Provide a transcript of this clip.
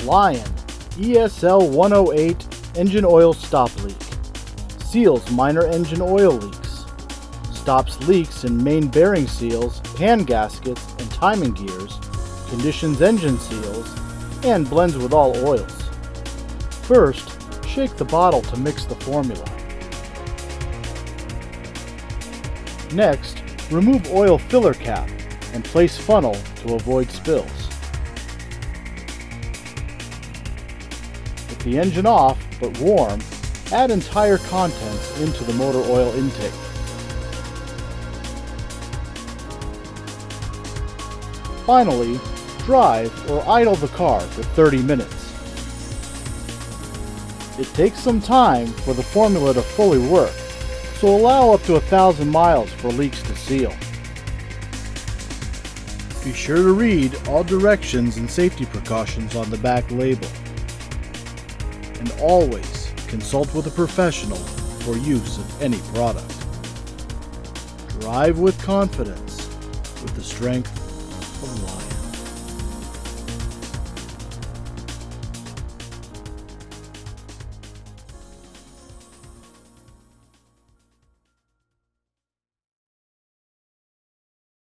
Lion ESL 108 engine oil stop leak. Seals minor engine oil leaks. Stops leaks in main bearing seals, pan gaskets, and timing gears. Conditions engine seals, and blends with all oils. First, shake the bottle to mix the formula. Next, remove oil filler cap and place funnel to avoid spills. With the engine off but warm, add entire contents into the motor oil intake. Finally, drive or idle the car for 30 minutes. It takes some time for the formula to fully work, so allow up to 1,000 miles for leaks to seal. Be sure to read all directions and safety precautions on the back label. And always consult with a professional for use of any product. Drive with confidence with the strength of life.